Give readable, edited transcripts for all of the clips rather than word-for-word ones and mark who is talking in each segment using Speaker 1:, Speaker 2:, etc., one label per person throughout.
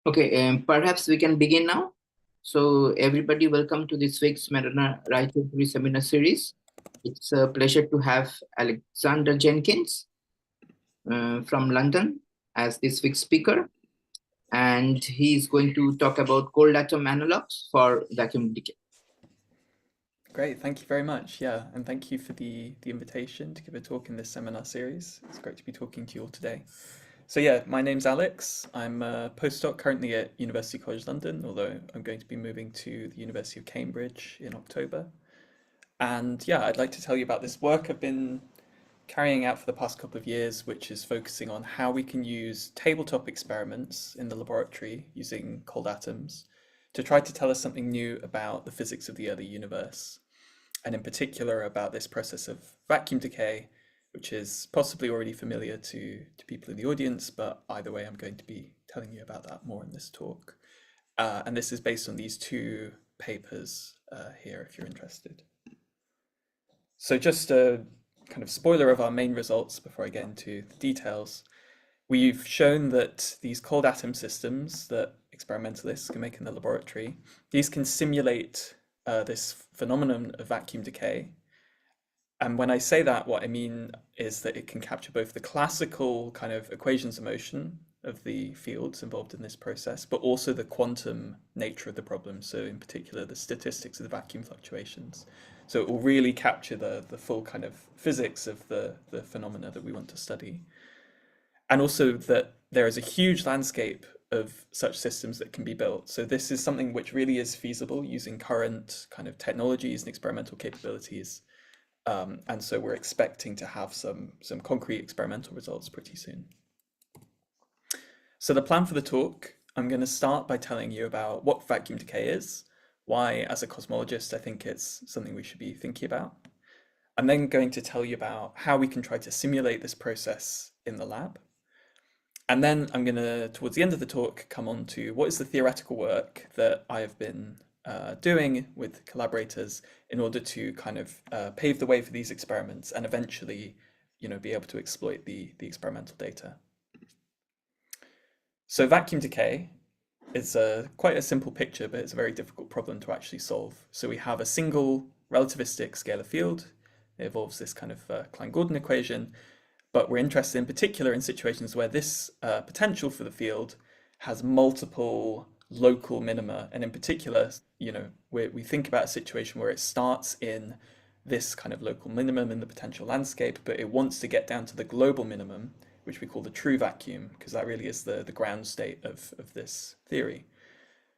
Speaker 1: Okay, perhaps we can begin now. So everybody, welcome to this week's Majorana-Raychaudhuri seminar series. It's a pleasure to have Alexander Jenkins from London as this week's speaker. And he's going to talk about cold atom analogues for vacuum decay.
Speaker 2: Great, thank you very much. Yeah, and thank you for the invitation to give a talk in this seminar series. It's great to be talking to you all today. So yeah, my name's Alex. I'm a postdoc currently at University College London, although I'm going to be moving to the University of Cambridge in October. And yeah, I'd like to tell you about this work I've been carrying out for the past couple of years, which is focusing on how we can use tabletop experiments in the laboratory using cold atoms to try to tell us something new about the physics of the early universe, and in particular about this process of vacuum decay, which is possibly already familiar to people in the audience, but either way, I'm going to be telling you about that more in this talk. And this is based on these two papers here, if you're interested. So just a kind of spoiler of our main results before I get into the details. We've shown that these cold atom systems that experimentalists can make in the laboratory, these can simulate this phenomenon of vacuum decay. And when I say that, what I mean is that it can capture both the classical kind of equations of motion of the fields involved in this process, but also the quantum nature of the problem. So in particular, the statistics of the vacuum fluctuations. So it will really capture the full kind of physics of the phenomena that we want to study. And also that there is a huge landscape of such systems that can be built. So this is something which really is feasible using current kind of technologies and experimental capabilities. And so we're expecting to have some concrete experimental results pretty soon. So the plan for the talk, I'm going to start by telling you about what vacuum decay is, why as a cosmologist I think it's something we should be thinking about. I'm then going to tell you about how we can try to simulate this process in the lab. And then I'm going to, towards the end of the talk, come on to what is the theoretical work that I have been doing with collaborators in order to kind of pave the way for these experiments and eventually, be able to exploit the experimental data. So vacuum decay is quite a simple picture, but it's a very difficult problem to actually solve. So we have a single relativistic scalar field. It involves this kind of Klein-Gordon equation, but we're interested in particular in situations where this potential for the field has multiple local minima, and in particular, we think about a situation where it starts in this kind of local minimum in the potential landscape, but it wants to get down to the global minimum, which we call the true vacuum, because that really is the ground state of this theory.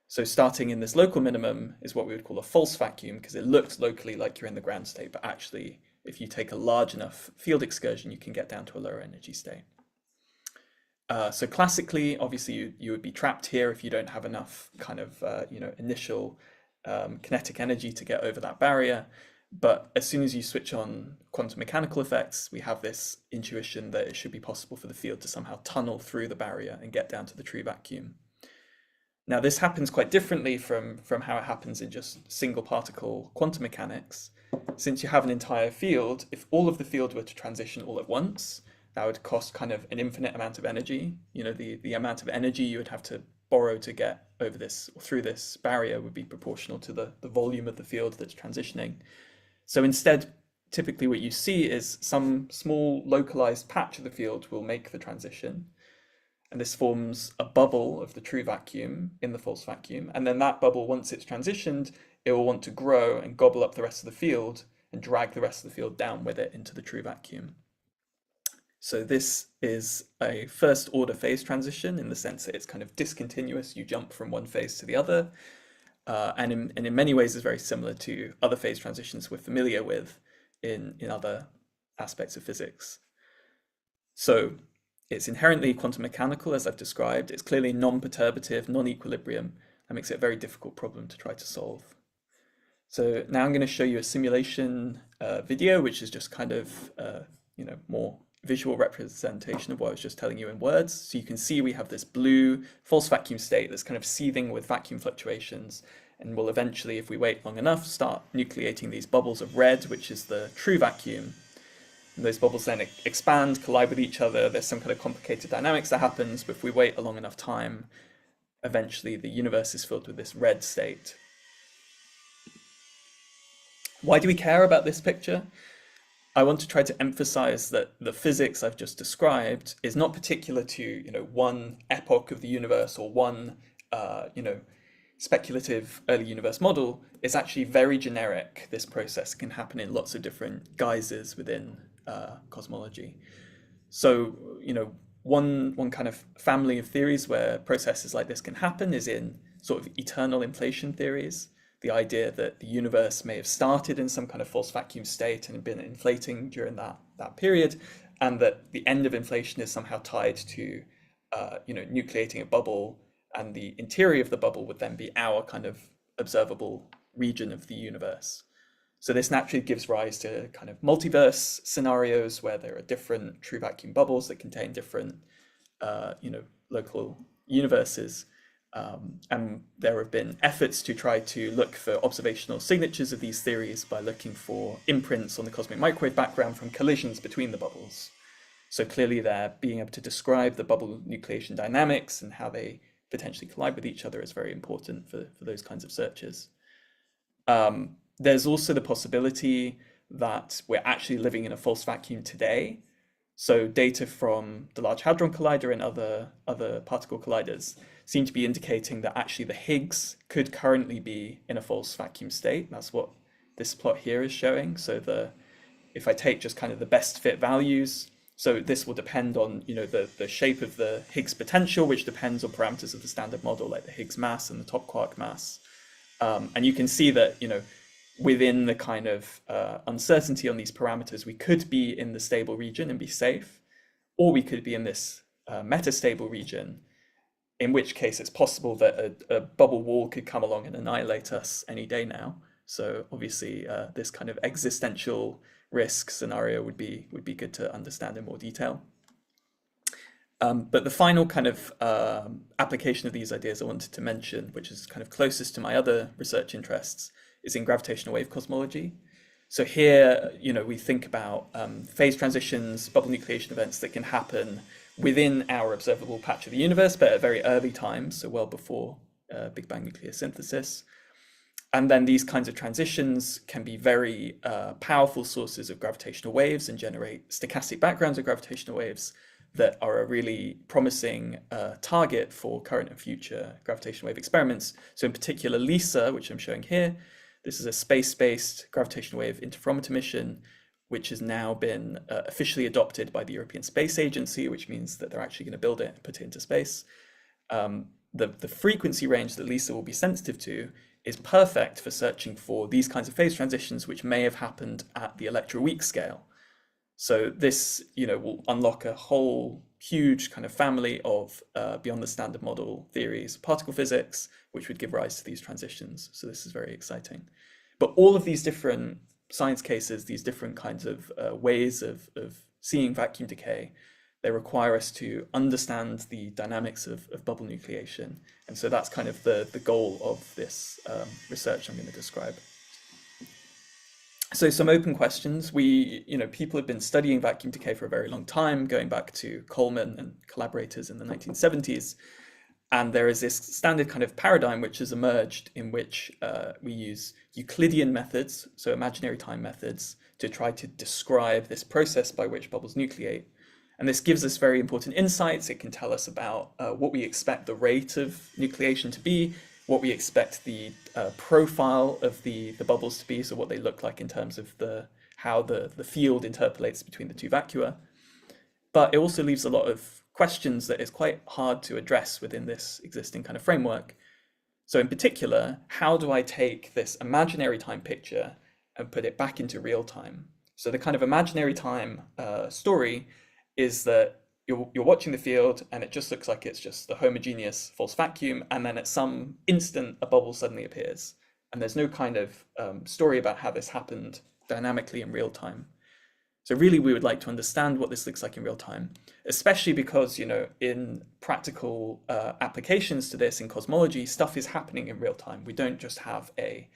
Speaker 2: So starting in this local minimum is what we would call a false vacuum, because it looks locally like you're in the ground state, but actually, if you take a large enough field excursion, you can get down to a lower energy state. So classically, obviously, you would be trapped here if you don't have enough kind of initial kinetic energy to get over that barrier. But as soon as you switch on quantum mechanical effects, we have this intuition that it should be possible for the field to somehow tunnel through the barrier and get down to the true vacuum. Now, this happens quite differently from how it happens in just single particle quantum mechanics. Since you have an entire field, if all of the field were to transition all at once, that would cost kind of an infinite amount of energy. The amount of energy you would have to borrow to get over this or through this barrier would be proportional to the volume of the field that's transitioning. So instead, typically what you see is some small localized patch of the field will make the transition. And this forms a bubble of the true vacuum in the false vacuum. And then that bubble, once it's transitioned, it will want to grow and gobble up the rest of the field and drag the rest of the field down with it into the true vacuum. So this is a first order phase transition in the sense that it's kind of discontinuous. You jump from one phase to the other. And in many ways is very similar to other phase transitions we're familiar with in other aspects of physics. So it's inherently quantum mechanical, as I've described. It's clearly non-perturbative, non-equilibrium. That makes it a very difficult problem to try to solve. So now I'm going to show you a simulation video, which is just kind of more visual representation of what I was just telling you in words. So you can see we have this blue false vacuum state that's kind of seething with vacuum fluctuations, and will eventually, if we wait long enough, start nucleating these bubbles of red, which is the true vacuum. And those bubbles then expand, collide with each other. There's some kind of complicated dynamics that happens, but if we wait a long enough time, eventually the universe is filled with this red state. Why do we care about this picture? I want to try to emphasize that the physics I've just described is not particular to, one epoch of the universe or one, speculative early universe model. It's actually very generic. This process can happen in lots of different guises within cosmology. So, one kind of family of theories where processes like this can happen is in sort of eternal inflation theories. The idea that the universe may have started in some kind of false vacuum state and been inflating during that period, and that the end of inflation is somehow tied to, nucleating a bubble, and the interior of the bubble would then be our kind of observable region of the universe. So this naturally gives rise to kind of multiverse scenarios where there are different true vacuum bubbles that contain different, local universes. And there have been efforts to try to look for observational signatures of these theories by looking for imprints on the cosmic microwave background from collisions between the bubbles. So clearly they're being able to describe the bubble nucleation dynamics and how they potentially collide with each other is very important for those kinds of searches. There's also the possibility that we're actually living in a false vacuum today. So data from the Large Hadron Collider and other particle colliders seem to be indicating that actually the Higgs could currently be in a false vacuum state. That's what this plot here is showing. So if I take just kind of the best fit values, so this will depend on the shape of the Higgs potential, which depends on parameters of the standard model like the Higgs mass and the top quark mass. And you can see that within the kind of uncertainty on these parameters, we could be in the stable region and be safe, or we could be in this metastable region, in which case it's possible that a bubble wall could come along and annihilate us any day now. So obviously this kind of existential risk scenario would be good to understand in more detail. But the final kind of application of these ideas I wanted to mention, which is kind of closest to my other research interests, is in gravitational wave cosmology. So here, we think about phase transitions, bubble nucleation events that can happen within our observable patch of the universe, but at very early times, so well before Big Bang nucleosynthesis. And then these kinds of transitions can be very powerful sources of gravitational waves and generate stochastic backgrounds of gravitational waves that are a really promising target for current and future gravitational wave experiments. So in particular, LISA, which I'm showing here, this is a space-based gravitational wave interferometer mission, which has now been officially adopted by the European Space Agency, which means that they're actually going to build it and put it into space. The frequency range that LISA will be sensitive to is perfect for searching for these kinds of phase transitions, which may have happened at the electroweak scale. So this, will unlock a whole huge kind of family of beyond the standard model theories, particle physics, which would give rise to these transitions. So this is very exciting. But all of these different science cases, these different kinds of ways of seeing vacuum decay, they require us to understand the dynamics of bubble nucleation. And so that's kind of the goal of this research I'm going to describe. So some open questions. People have been studying vacuum decay for a very long time, going back to Coleman and collaborators in the 1970s. And there is this standard kind of paradigm which has emerged in which we use Euclidean methods, so imaginary time methods, to try to describe this process by which bubbles nucleate. And this gives us very important insights. It can tell us about what we expect the rate of nucleation to be, what we expect the profile of the bubbles to be, so what they look like in terms of how the field interpolates between the two vacua. But it also leaves a lot of questions that is quite hard to address within this existing kind of framework. So in particular, how do I take this imaginary time picture and put it back into real time? So the kind of imaginary time story is that you're watching the field and it just looks like it's just the homogeneous false vacuum, and then at some instant a bubble suddenly appears, and there's no kind of story about how this happened dynamically in real time. So really we would like to understand what this looks like in real time, especially because in practical applications to this in cosmology, stuff is happening in real time. We don't just have a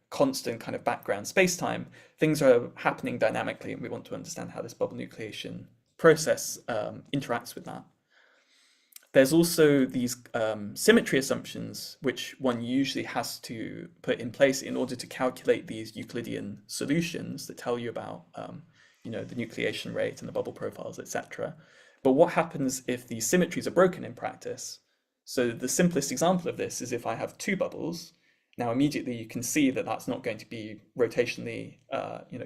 Speaker 2: constant kind of background space-time. Things are happening dynamically, and we want to understand how this bubble nucleation process interacts with that. There's also these symmetry assumptions, which one usually has to put in place in order to calculate these Euclidean solutions that tell you about the nucleation rate and the bubble profiles, etc. But what happens if these symmetries are broken in practice? So the simplest example of this is if I have two bubbles. Now immediately you can see that that's not going to be rotationally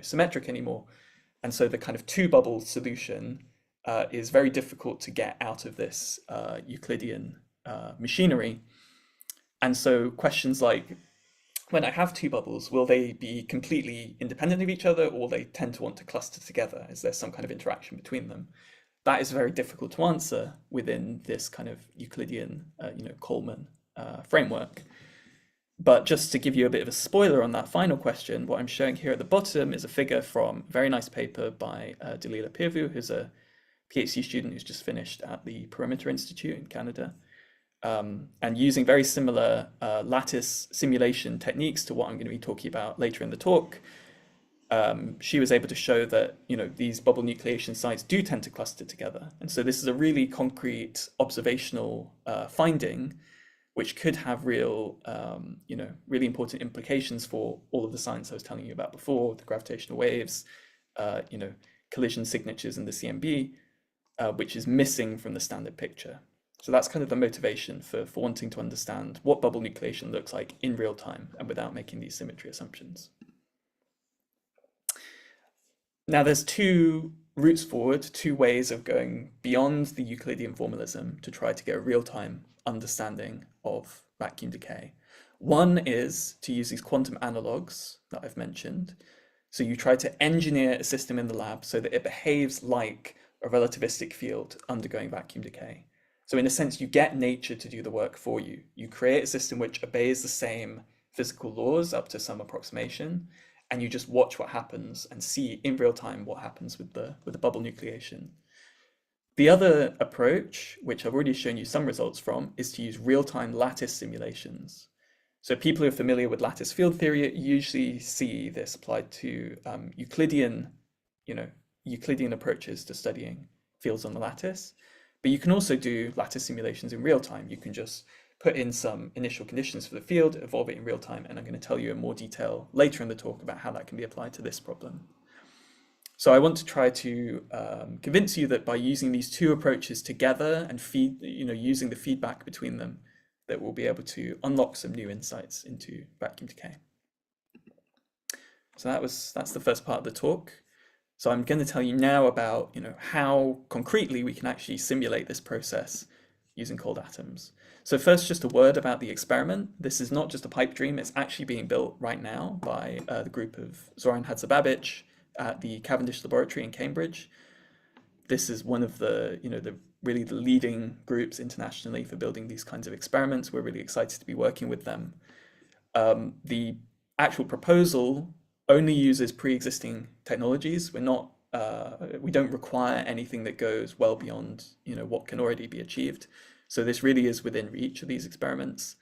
Speaker 2: symmetric anymore. And so the kind of two bubble solution is very difficult to get out of this Euclidean machinery. And so questions like, when I have two bubbles, will they be completely independent of each other, or they tend to want to cluster together? Is there some kind of interaction between them? That is very difficult to answer within this kind of Euclidean, Coleman framework. But just to give you a bit of a spoiler on that final question, what I'm showing here at the bottom is a figure from a very nice paper by 𝐸𝐸𝐸𝐸𝐸𝐸𝐸𝐸𝐸𝐸𝐸, who's a PhD student who's just finished at the Perimeter Institute in Canada. And using very similar lattice simulation techniques to what I'm going to be talking about later in the talk, she was able to show that these bubble nucleation sites do tend to cluster together. And so this is a really concrete observational finding, which could have real, really important implications for all of the science I was telling you about before, the gravitational waves, collision signatures in the CMB, which is missing from the standard picture. So that's kind of the motivation for wanting to understand what bubble nucleation looks like in real time and without making these symmetry assumptions. Now there's two routes forward, two ways of going beyond the Euclidean formalism to try to get a real-time understanding of vacuum decay. One is to use these quantum analogues that I've mentioned. So you try to engineer a system in the lab so that it behaves like a relativistic field undergoing vacuum decay. So in a sense, you get nature to do the work for you. You create a system which obeys the same physical laws up to some approximation, and you just watch what happens and see in real time what happens with the bubble nucleation. The other approach, which I've already shown you some results from, is to use real-time lattice simulations. So people who are familiar with lattice field theory usually see this applied to Euclidean approaches to studying fields on the lattice. But you can also do lattice simulations in real time. You can just put in some initial conditions for the field, evolve it in real time, and I'm going to tell you in more detail later in the talk about how that can be applied to this problem. So I want to try to convince you that by using these two approaches together and using the feedback between them, that we'll be able to unlock some new insights into vacuum decay. So that's the first part of the talk. So I'm going to tell you now about how concretely we can actually simulate this process using cold atoms. So first, just a word about the experiment. This is not just a pipe dream. It's actually being built right now by the group of Zoran 𝐬𝐸𝐸𝐸𝐸𝐸𝐸𝐸𝐸𝐸 at the Cavendish Laboratory in Cambridge. This is one of the really the leading groups internationally for building these kinds of experiments. We're really excited to be working with them. The actual proposal only uses pre-existing technologies. We don't require anything that goes well beyond what can already be achieved. So this really is within reach of these experiments,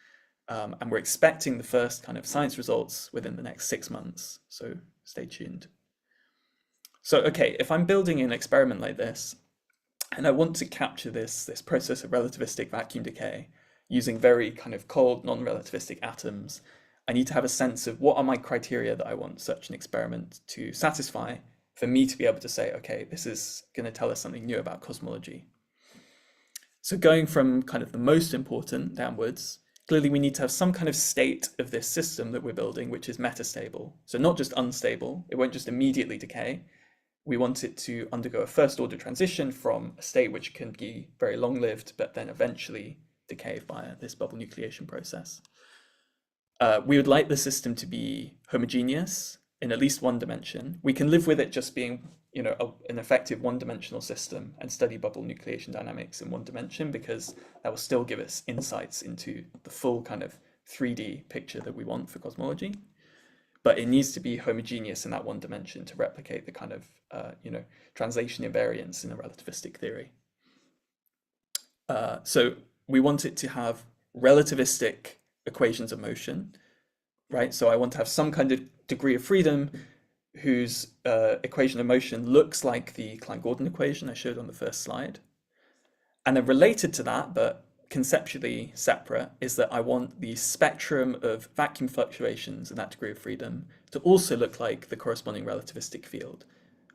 Speaker 2: and we're expecting the first kind of science results within the next 6 months. So stay tuned. So okay, if I'm building an experiment like this, and I want to capture this process of relativistic vacuum decay using very kind of cold, non-relativistic atoms, I need to have a sense of what are my criteria that I want such an experiment to satisfy for me to be able to say, okay, this is going to tell us something new about cosmology. So going from kind of the most important downwards, clearly we need to have some kind of state of this system that we're building, which is metastable. So not just unstable, it won't just immediately decay. We want it to undergo a first order transition from a state which can be very long-lived, but then eventually decay via this bubble nucleation process. We would like the system to be homogeneous in at least one dimension. We can live with it just being, an effective one-dimensional system and study bubble nucleation dynamics in one dimension, because that will still give us insights into the full kind of 3D picture that we want for cosmology. But it needs to be homogeneous in that one dimension to replicate the kind of, translation invariance in a relativistic theory. So we want it to have relativistic equations of motion, right? So I want to have some kind of degree of freedom whose equation of motion looks like the Klein-Gordon equation I showed on the first slide. And then related to that, but conceptually separate, is that I want the spectrum of vacuum fluctuations in that degree of freedom to also look like the corresponding relativistic field,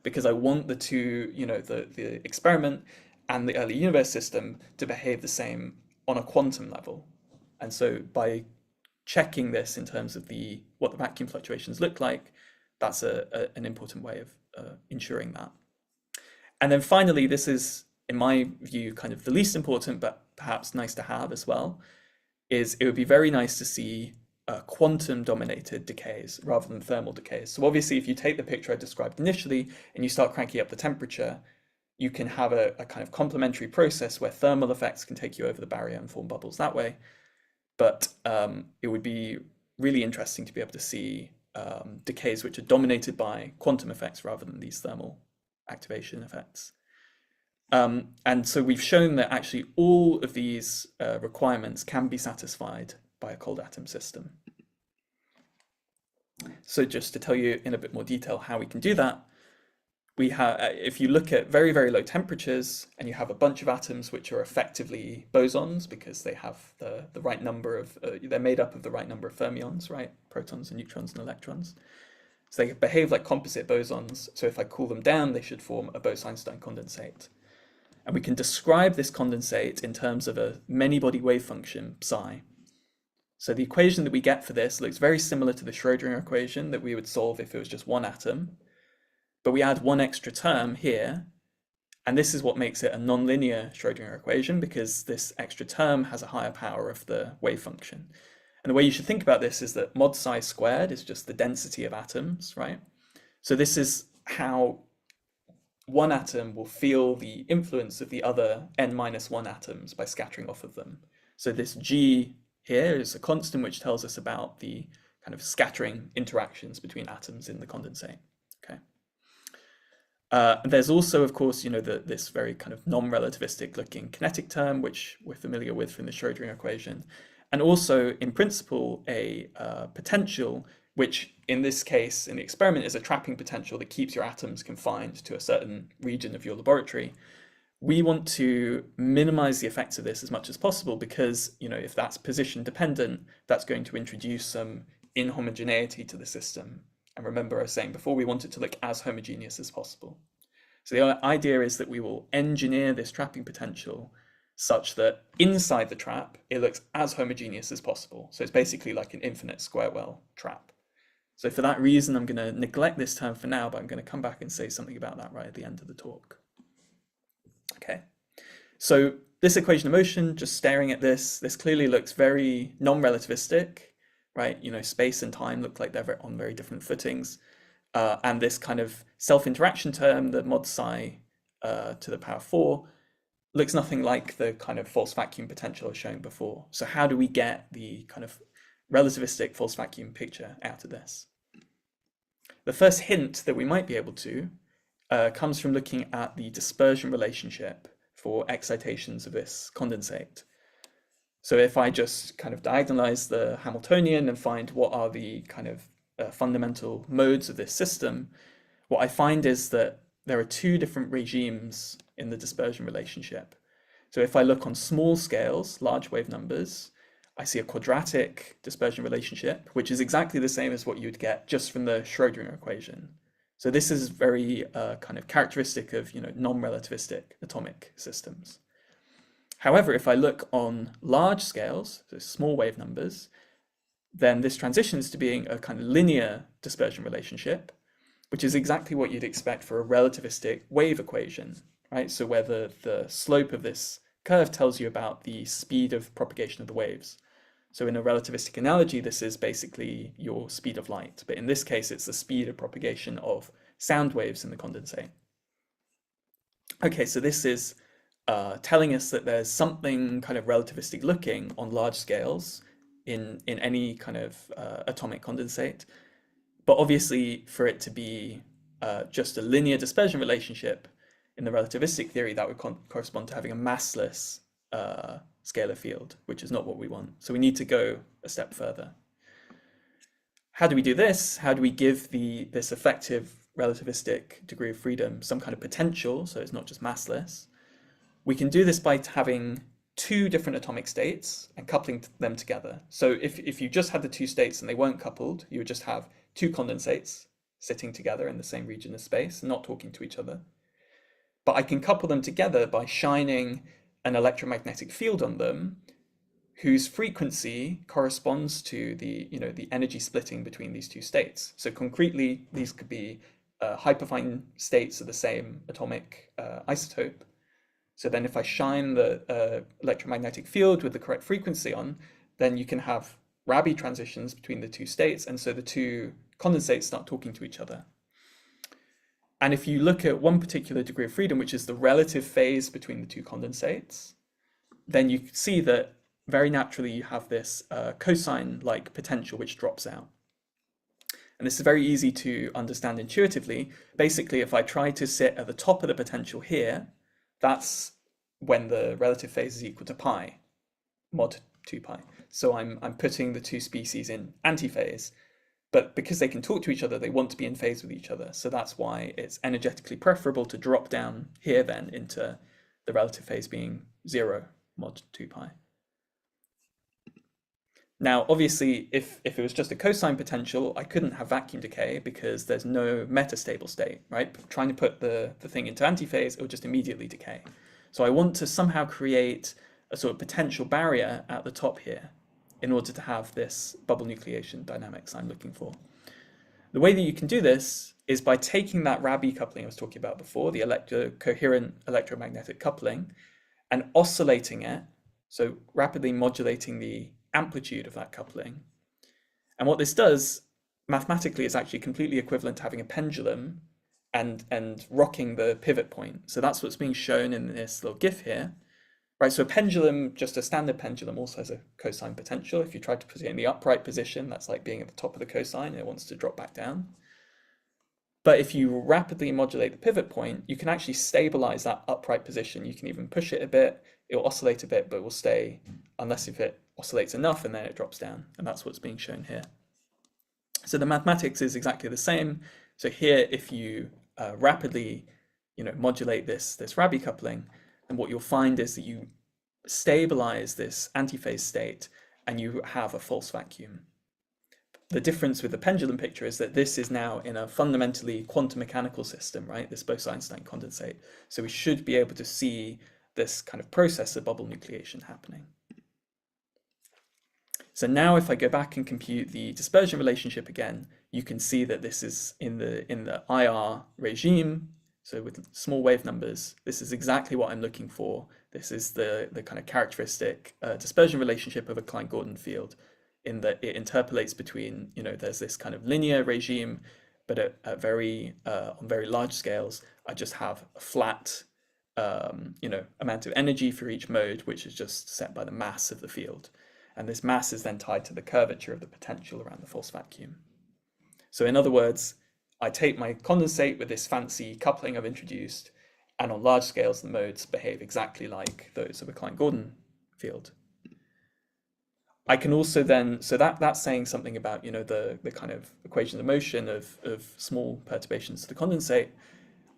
Speaker 2: because I want the two, the experiment and the early universe system to behave the same on a quantum level. And so by checking this in terms of what the vacuum fluctuations look like, that's an important way of ensuring that. And then finally, this is, in my view, kind of the least important, but perhaps nice to have as well, is it would be very nice to see quantum dominated decays rather than thermal decays. So obviously, if you take the picture I described initially and you start cranking up the temperature, you can have a kind of complementary process where thermal effects can take you over the barrier and form bubbles that way. But it would be really interesting to be able to see decays which are dominated by quantum effects rather than these thermal activation effects. And so we've shown that actually all of these requirements can be satisfied by a cold atom system. So just to tell you in a bit more detail how we can do that, we have, if you look at very, very low temperatures and you have a bunch of atoms which are effectively bosons because they have the right number of, they're made up of the right number of fermions, right? Protons and neutrons and electrons. So they behave like composite bosons. So if I cool them down, they should form a Bose-Einstein condensate. And we can describe this condensate in terms of a many-body wave function, psi. So the equation that we get for this looks very similar to the Schrödinger equation that we would solve if it was just one atom. But we add one extra term here, and this is what makes it a nonlinear Schrödinger equation, because this extra term has a higher power of the wave function. And the way you should think about this is that mod psi squared is just the density of atoms, right? So this is how one atom will feel the influence of the other n-1 atoms by scattering off of them. So this G here is a constant which tells us about the kind of scattering interactions between atoms in the condensate. Okay. There's also, of course, this very kind of non-relativistic looking kinetic term, which we're familiar with from the Schrödinger equation. And also, in principle, a potential, which in this case, in the experiment, is a trapping potential that keeps your atoms confined to a certain region of your laboratory. We want to minimize the effects of this as much as possible because, if that's position dependent, that's going to introduce some inhomogeneity to the system. And remember, I was saying before, we want it to look as homogeneous as possible. So the idea is that we will engineer this trapping potential such that inside the trap, it looks as homogeneous as possible. So it's basically like an infinite square well trap. So for that reason, I'm going to neglect this term for now, but I'm going to come back and say something about that right at the end of the talk. Okay, so this equation of motion, just staring at this clearly looks very non-relativistic. Right, space and time look like they're on very different footings, and this kind of self-interaction term, the mod psi to the power 4, looks nothing like the kind of false vacuum potential I was showing before. So how do we get the kind of relativistic false vacuum picture out of this? The first hint that we might be able to comes from looking at the dispersion relationship for excitations of this condensate. So if I just kind of diagonalize the Hamiltonian and find what are the kind of fundamental modes of this system, what I find is that there are two different regimes in the dispersion relationship. So if I look on small scales, large wave numbers, I see a quadratic dispersion relationship, which is exactly the same as what you'd get just from the Schrödinger equation. So this is very kind of characteristic of non-relativistic atomic systems. However, if I look on large scales, so small wave numbers, then this transitions to being a kind of linear dispersion relationship, which is exactly what you'd expect for a relativistic wave equation, right? So where the slope of this curve tells you about the speed of propagation of the waves. So in a relativistic analogy, this is basically your speed of light, but in this case, it's the speed of propagation of sound waves in the condensate. Okay, so this is telling us that there's something kind of relativistic looking on large scales in any kind of atomic condensate. But obviously, for it to be just a linear dispersion relationship in the relativistic theory, that would correspond to having a massless scalar field, which is not what we want. So we need to go a step further. How do we do this? How do we give this effective relativistic degree of freedom some kind of potential, so it's not just massless? We can do this by having two different atomic states and coupling them together. So if you just had the two states and they weren't coupled, you would just have two condensates sitting together in the same region of space, not talking to each other. But I can couple them together by shining an electromagnetic field on them whose frequency corresponds to the energy splitting between these two states. So concretely, these could be hyperfine states of the same atomic isotope. So then if I shine the electromagnetic field with the correct frequency on, then you can have Rabi transitions between the two states, and so the two condensates start talking to each other. And if you look at one particular degree of freedom, which is the relative phase between the two condensates, then you see that very naturally you have this cosine-like potential which drops out. And this is very easy to understand intuitively. Basically, if I try to sit at the top of the potential here, that's when the relative phase is equal to pi, mod 2 pi. So I'm putting the two species in antiphase, but because they can talk to each other, they want to be in phase with each other. So that's why it's energetically preferable to drop down here then into the relative phase being 0 mod 2 pi. Now, obviously, if it was just a cosine potential, I couldn't have vacuum decay because there's no metastable state, right? Trying to put the thing into antiphase, it will just immediately decay. So I want to somehow create a sort of potential barrier at the top here in order to have this bubble nucleation dynamics I'm looking for. The way that you can do this is by taking that Rabi coupling I was talking about before, the coherent electromagnetic coupling, and oscillating it, so rapidly modulating the amplitude of that coupling. And what this does mathematically is actually completely equivalent to having a pendulum and rocking the pivot point. So that's what's being shown in this little GIF here. Right, so a pendulum, just a standard pendulum, also has a cosine potential. If you try to put it in the upright position, that's like being at the top of the cosine and it wants to drop back down. But if you rapidly modulate the pivot point, you can actually stabilize that upright position. You can even push it a bit, it'll oscillate a bit, but it will stay, unless if it oscillates enough and then it drops down. And that's what's being shown here. So the mathematics is exactly the same. So here, if you rapidly modulate this Rabi coupling, and what you'll find is that you stabilize this antiphase state and you have a false vacuum. The difference with the pendulum picture is that this is now in a fundamentally quantum mechanical system, right? This Bose-Einstein condensate. So we should be able to see this kind of process of bubble nucleation happening. So now if I go back and compute the dispersion relationship again, you can see that this is in the IR regime. So with small wave numbers, this is exactly what I'm looking for. This is the kind of characteristic dispersion relationship of a Klein-Gordon field, in that it interpolates between, there's this kind of linear regime, but at very on very large scales, I just have a flat amount of energy for each mode, which is just set by the mass of the field. And this mass is then tied to the curvature of the potential around the false vacuum. So in other words, I take my condensate with this fancy coupling I've introduced, and on large scales, the modes behave exactly like those of a Klein-Gordon field. I can also then, so that's saying something about, the kind of equation of motion of small perturbations to the condensate.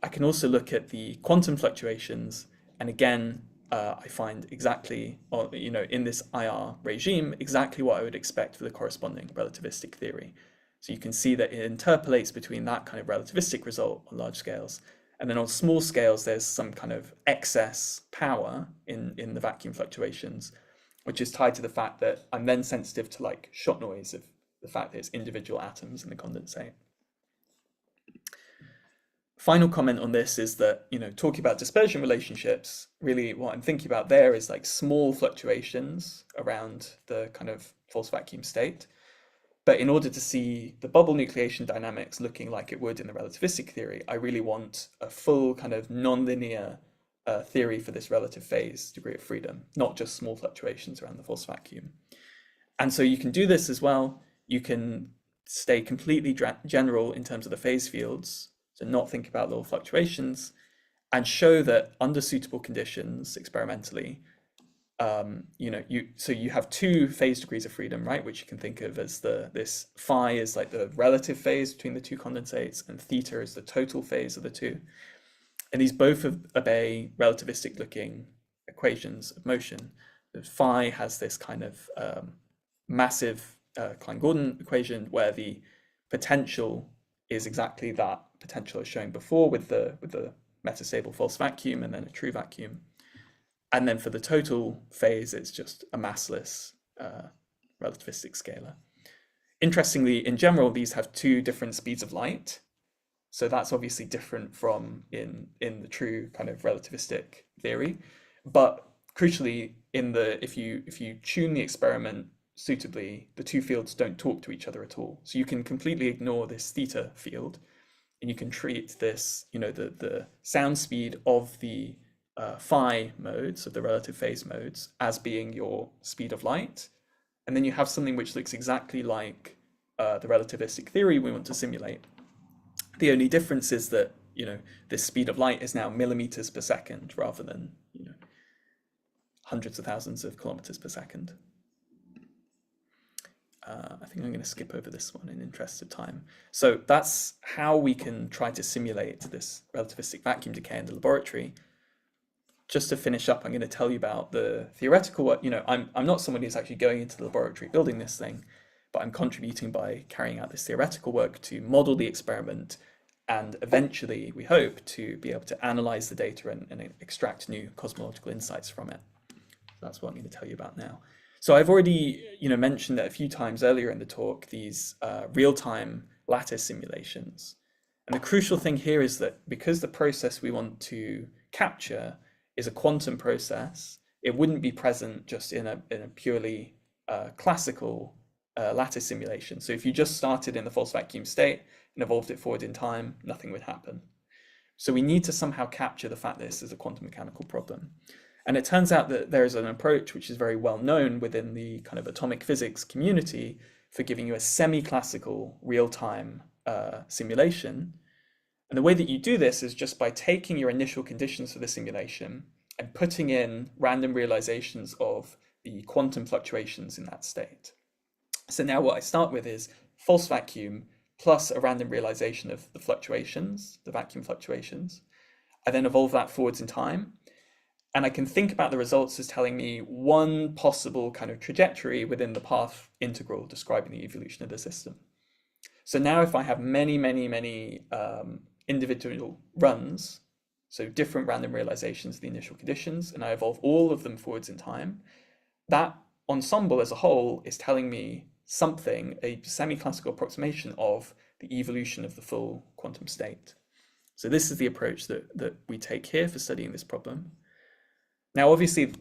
Speaker 2: I can also look at the quantum fluctuations, and again, I find exactly, in this IR regime, exactly what I would expect for the corresponding relativistic theory. So you can see that it interpolates between that kind of relativistic result on large scales. And then on small scales, there's some kind of excess power in the vacuum fluctuations, which is tied to the fact that I'm then sensitive to like shot noise of the fact that it's individual atoms in the condensate. Final comment on this is that, talking about dispersion relationships, really what I'm thinking about there is like small fluctuations around the kind of false vacuum state. But in order to see the bubble nucleation dynamics looking like it would in the relativistic theory, I really want a full kind of nonlinear theory for this relative phase degree of freedom, not just small fluctuations around the false vacuum. And so you can do this as well. You can stay completely general in terms of the phase fields, so not think about little fluctuations, and show that under suitable conditions experimentally, so you have two phase degrees of freedom, right? Which you can think of as this phi is like the relative phase between the two condensates, and theta is the total phase of the two. And these both obey relativistic looking equations of motion, that phi has this kind of massive 𝐸𝐭E̐-Gordon equation where the potential is exactly that potential I was showing before with the metastable false vacuum and then a true vacuum. And then for the total phase, it's just a massless relativistic scalar. Interestingly, in general, these have two different speeds of light. So that's obviously different from in the true kind of relativistic theory. But crucially, if you tune the experiment suitably, the two fields don't talk to each other at all. So you can completely ignore this theta field, and you can treat this, the sound speed of the phi modes, of the relative phase modes, as being your speed of light. And then you have something which looks exactly like the relativistic theory we want to simulate. The only difference is that, this speed of light is now millimeters per second rather than, hundreds of thousands of kilometers per second. I think I'm going to skip over this one in interest of time. So that's how we can try to simulate this relativistic vacuum decay in the laboratory. Just to finish up, I'm going to tell you about the theoretical work. I'm not someone who's actually going into the laboratory building this thing, but I'm contributing by carrying out this theoretical work to model the experiment and eventually, we hope, to be able to analyze the data and extract new cosmological insights from it. So that's what I'm going to tell you about now. So I've already mentioned that a few times earlier in the talk, these real-time lattice simulations. And the crucial thing here is that because the process we want to capture is a quantum process, it wouldn't be present just in a purely classical lattice simulation. So if you just started in the false vacuum state and evolved it forward in time, nothing would happen. So we need to somehow capture the fact that this is a quantum mechanical problem. And it turns out that there is an approach which is very well known within the kind of atomic physics community for giving you a semi-classical real-time simulation. And the way that you do this is just by taking your initial conditions for the simulation and putting in random realizations of the quantum fluctuations in that state. So now what I start with is false vacuum plus a random realization of the fluctuations, the vacuum fluctuations. I then evolve that forwards in time. And I can think about the results as telling me one possible kind of trajectory within the path integral describing the evolution of the system. So now if I have many individual runs, so different random realizations of the initial conditions, and I evolve all of them forwards in time, that ensemble as a whole is telling me something, a semi-classical approximation of the evolution of the full quantum state. So this is the approach that we take here for studying this problem. Now, obviously,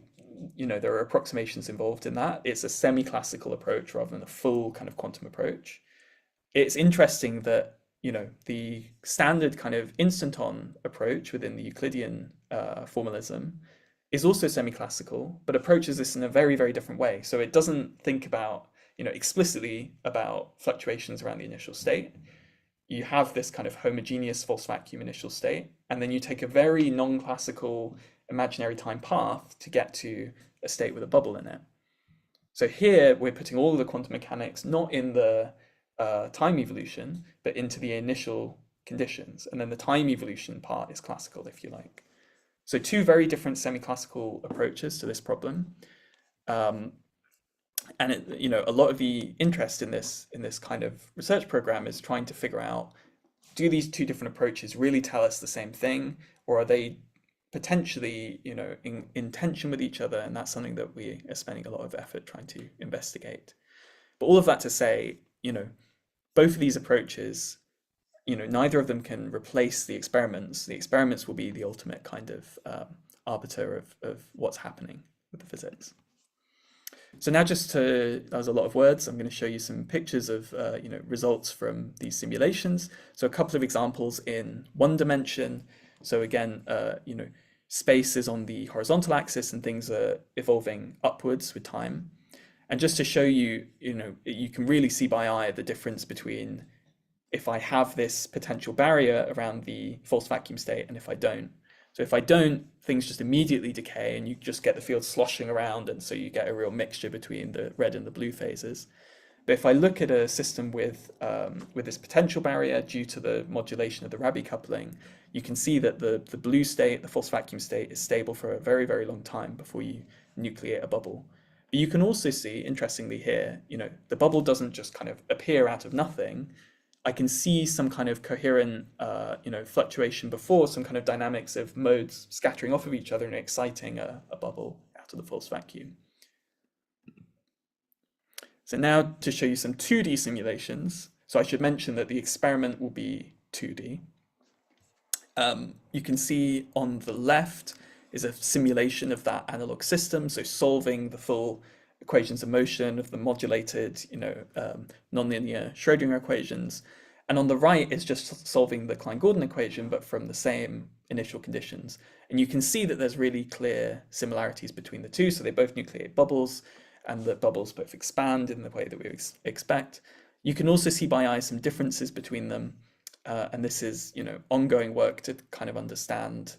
Speaker 2: there are approximations involved in that. It's a semi-classical approach rather than a full kind of quantum approach. It's interesting that, the standard kind of instanton approach within the Euclidean formalism is also semi-classical, but approaches this in a very, very different way. So it doesn't think about, explicitly about fluctuations around the initial state. You have this kind of homogeneous false vacuum initial state, and then you take a very non-classical imaginary time path to get to a state with a bubble in it. So here we're putting all of the quantum mechanics not in the time evolution, but into the initial conditions. And then the time evolution part is classical, if you like. So two very different semi-classical approaches to this problem. And a lot of the interest in this kind of research program is trying to figure out, do these two different approaches really tell us the same thing, or are they potentially, in tension with each other? And that's something that we are spending a lot of effort trying to investigate. But all of that to say, both of these approaches, neither of them can replace the experiments. The experiments will be the ultimate kind of arbiter of what's happening with the physics. So now that was a lot of words, I'm going to show you some pictures of results from these simulations. So a couple of examples in one dimension. So again, space is on the horizontal axis and things are evolving upwards with time. And just to show you, you can really see by eye the difference between if I have this potential barrier around the false vacuum state and if I don't. So if I don't, things just immediately decay and you just get the field sloshing around, and so you get a real mixture between the red and the blue phases. But if I look at a system with this potential barrier due to the modulation of the Rabi coupling, you can see that the blue state, the false vacuum state, is stable for a very, very long time before you nucleate a bubble. But you can also see, interestingly here, the bubble doesn't just kind of appear out of nothing. I can see some kind of coherent, fluctuation before, some kind of dynamics of modes scattering off of each other and exciting a bubble out of the false vacuum. So now to show you some 2D simulations. So I should mention that the experiment will be 2D. You can see on the left is a simulation of that analog system, so solving the full equations of motion of the modulated, nonlinear Schrödinger equations. And on the right is just solving the Klein-Gordon equation, but from the same initial conditions. And you can see that there's really clear similarities between the two. So they both nucleate bubbles, and the bubbles both expand in the way that we expect. You can also see by eye some differences between them. And this is, ongoing work to kind of understand,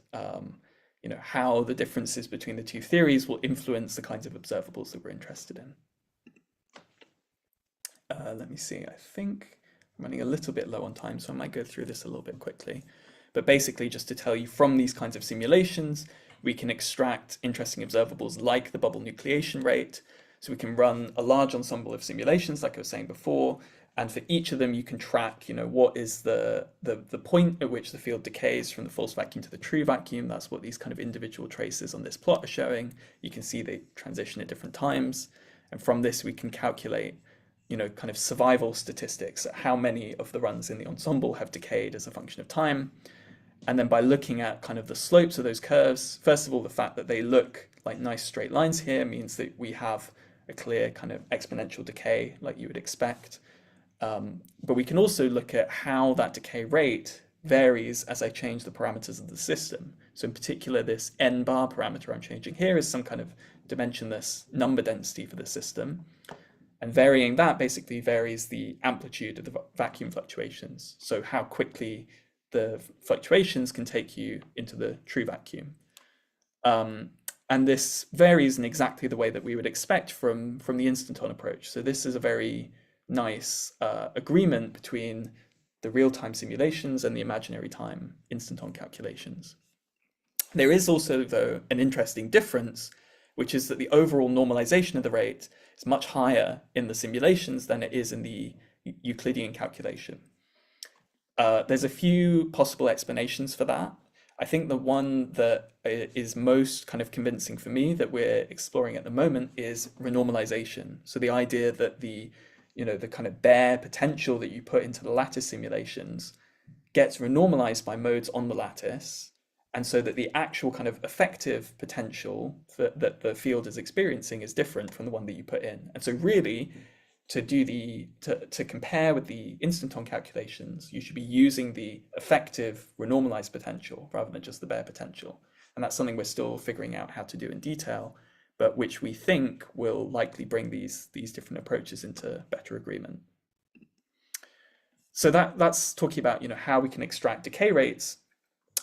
Speaker 2: how the differences between the two theories will influence the kinds of observables that we're interested in. Let me see, I think I'm running a little bit low on time, so I might go through this a little bit quickly. But basically, just to tell you, from these kinds of simulations, we can extract interesting observables like the bubble nucleation rate. So we can run a large ensemble of simulations, like I was saying before, and for each of them, you can track, what is the point at which the field decays from the false vacuum to the true vacuum. That's what these kind of individual traces on this plot are showing. You can see they transition at different times. And from this, we can calculate, kind of survival statistics, how many of the runs in the ensemble have decayed as a function of time. And then by looking at kind of the slopes of those curves, first of all, the fact that they look like nice straight lines here means that we have a clear kind of exponential decay like you would expect. But we can also look at how that decay rate varies as I change the parameters of the system. So in particular, this n bar parameter I'm changing here is some kind of dimensionless number density for the system. And varying that basically varies the amplitude of the vacuum fluctuations. So how quickly the fluctuations can take you into the true vacuum. And this varies in exactly the way that we would expect from the instanton approach. So this is a very nice agreement between the real-time simulations and the imaginary time instanton calculations. There is also, though, an interesting difference, which is that the overall normalization of the rate is much higher in the simulations than it is in the Euclidean calculation. There's a few possible explanations for that. I think the one that is most kind of convincing for me that we're exploring at the moment is renormalization. So the idea that the kind of bare potential that you put into the lattice simulations gets renormalized by modes on the lattice, and so that the actual kind of effective potential that the field is experiencing is different from the one that you put in. And so really, to compare with the instanton calculations, you should be using the effective renormalized potential rather than just the bare potential. And that's something we're still figuring out how to do in detail, but which we think will likely bring these different approaches into better agreement. So that's talking about how we can extract decay rates,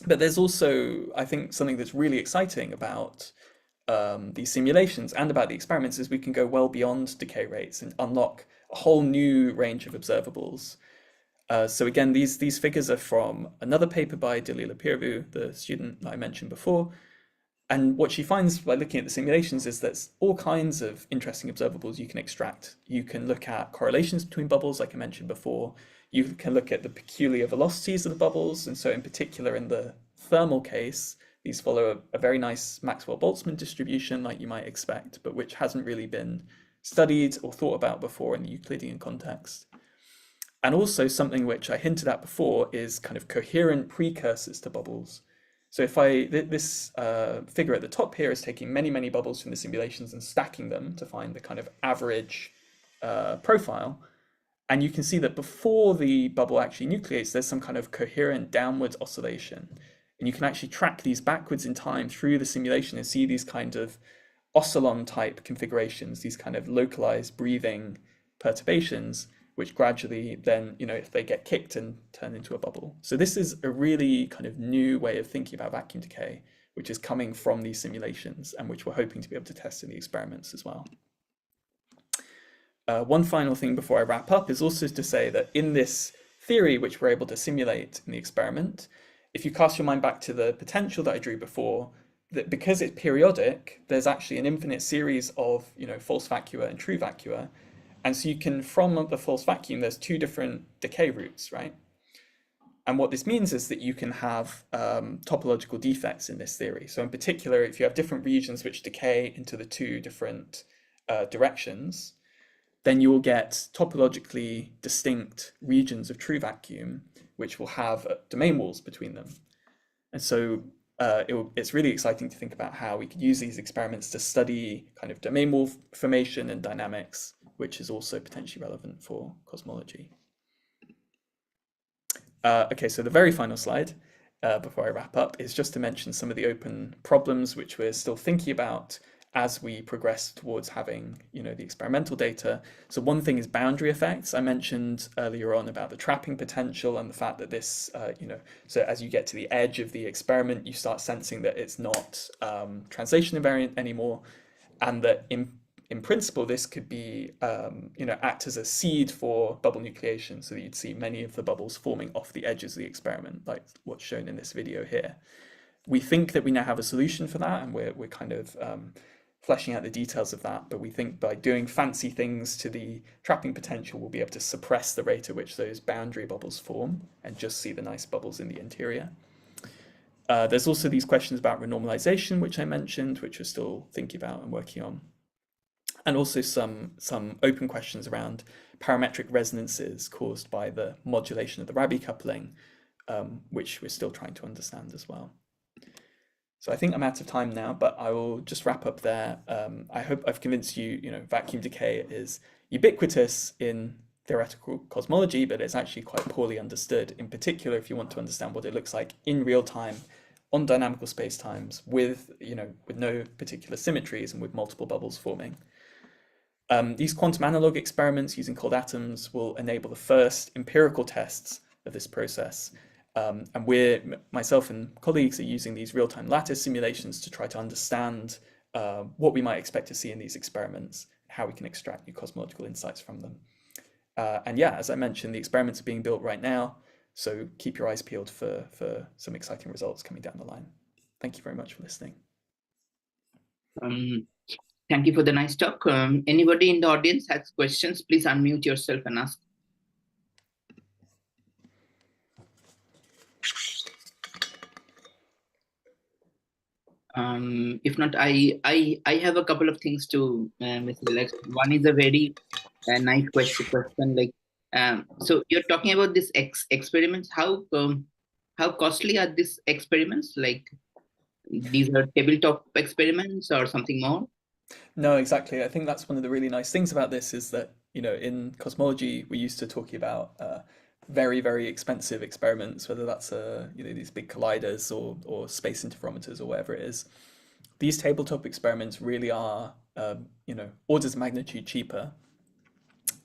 Speaker 2: but there's also, I think, something that's really exciting about these simulations and about the experiments is we can go well beyond decay rates and unlock a whole new range of observables. So again, these figures are from another paper by 𝐸𝐸𝐸, the student that I mentioned before. And what she finds by looking at the simulations is there's all kinds of interesting observables you can extract. You can look at correlations between bubbles, like I mentioned before. You can look at the peculiar velocities of the bubbles. And so in particular, in the thermal case, these follow a very nice Maxwell-Boltzmann distribution like you might expect, but which hasn't really been studied or thought about before in the Euclidean context. And also something which I hinted at before is kind of coherent precursors to bubbles. So if this figure at the top here is taking many, many bubbles from the simulations and stacking them to find the kind of average profile. And you can see that before the bubble actually nucleates, there's some kind of coherent downwards oscillation. And you can actually track these backwards in time through the simulation and see these kind of oscillon type configurations, these kind of localized breathing perturbations, which gradually then, if they get kicked and turn into a bubble. So this is a really kind of new way of thinking about vacuum decay, which is coming from these simulations and which we're hoping to be able to test in the experiments as well. One final thing before I wrap up is also to say that in this theory, which we're able to simulate in the experiment, if you cast your mind back to the potential that I drew before, that because it's periodic, there's actually an infinite series of, false vacua and true vacua. And so you can, from the false vacuum, there's two different decay routes, right? And what this means is that you can have topological defects in this theory. So in particular, if you have different regions which decay into the two different directions, then you will get topologically distinct regions of true vacuum, which will have domain walls between them. And so it's really exciting to think about how we could use these experiments to study kind of domain wall formation and dynamics, which is also potentially relevant for cosmology. Okay, so the very final slide before I wrap up is just to mention some of the open problems which we're still thinking about as we progress towards having, the experimental data. So one thing is boundary effects. I mentioned earlier on about the trapping potential and the fact that this, so as you get to the edge of the experiment, you start sensing that it's not translation invariant anymore, and that in principle, this could be, act as a seed for bubble nucleation, so that you'd see many of the bubbles forming off the edges of the experiment, like what's shown in this video here. We think that we now have a solution for that, and we're kind of fleshing out the details of that, but we think by doing fancy things to the trapping potential, we'll be able to suppress the rate at which those boundary bubbles form and just see the nice bubbles in the interior. There's also these questions about renormalization, which I mentioned, which we're still thinking about and working on. And also some open questions around parametric resonances caused by the modulation of the Rabi coupling, which we're still trying to understand as well. So I think I'm out of time now, but I will just wrap up there. I hope I've convinced you, vacuum decay is ubiquitous in theoretical cosmology, but it's actually quite poorly understood, in particular if you want to understand what it looks like in real time on dynamical spacetimes with, with no particular symmetries and with multiple bubbles forming. These quantum analog experiments using cold atoms will enable the first empirical tests of this process. And myself and colleagues are using these real-time lattice simulations to try to understand what we might expect to see in these experiments, how we can extract new cosmological insights from them. And yeah, as I mentioned, the experiments are being built right now, so keep your eyes peeled for some exciting results coming down the line. Thank you very much for listening.
Speaker 1: Thank you for the nice talk. Anybody in the audience has questions, please unmute yourself and ask. If not, I have a couple of things to Mr. Alex. One is a very nice question. Like, so you're talking about these experiments. How costly are these experiments? Like, these are tabletop experiments or something more?
Speaker 2: No, exactly. I think that's one of the really nice things about this is that, in cosmology, we're used to talking about very, very expensive experiments, whether that's these big colliders or space interferometers or whatever it is. These tabletop experiments really are, orders of magnitude cheaper.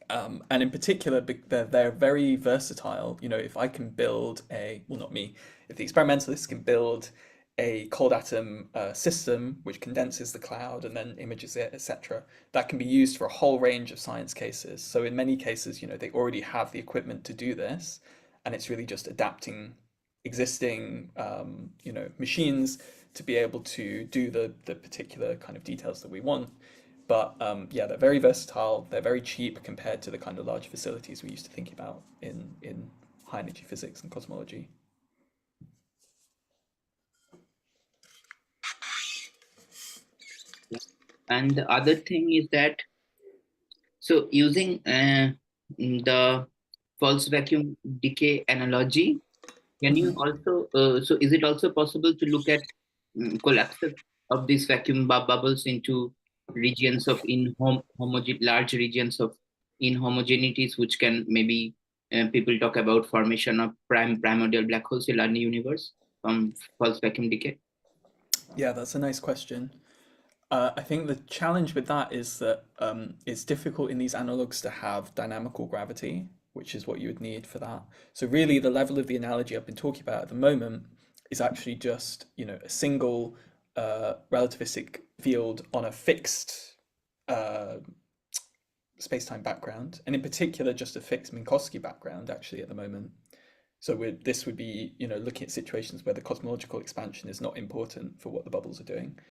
Speaker 2: And in particular, they're very versatile. If I can build if the experimentalists can build a cold atom system which condenses the cloud and then images it, etc., that can be used for a whole range of science cases. So in many cases, they already have the equipment to do this, and it's really just adapting existing, machines to be able to do the particular kind of details that we want. But yeah, they're very versatile. They're very cheap compared to the kind of large facilities we used to think about in high energy physics and cosmology.
Speaker 1: And the other thing is that, so using the false vacuum decay analogy, can you also, so is it also possible to look at collapse of these vacuum bubbles into regions of large regions of inhomogeneities, which can maybe people talk about formation of primordial black holes in the universe from false vacuum decay?
Speaker 2: Yeah, that's a nice question. I think the challenge with that is that it's difficult in these analogues to have dynamical gravity, which is what you would need for that. So really the level of the analogy I've been talking about at the moment is actually just, a single relativistic field on a fixed space-time background, and in particular just a fixed Minkowski background actually at the moment. So this would be, looking at situations where the cosmological expansion is not important for what the bubbles are doing.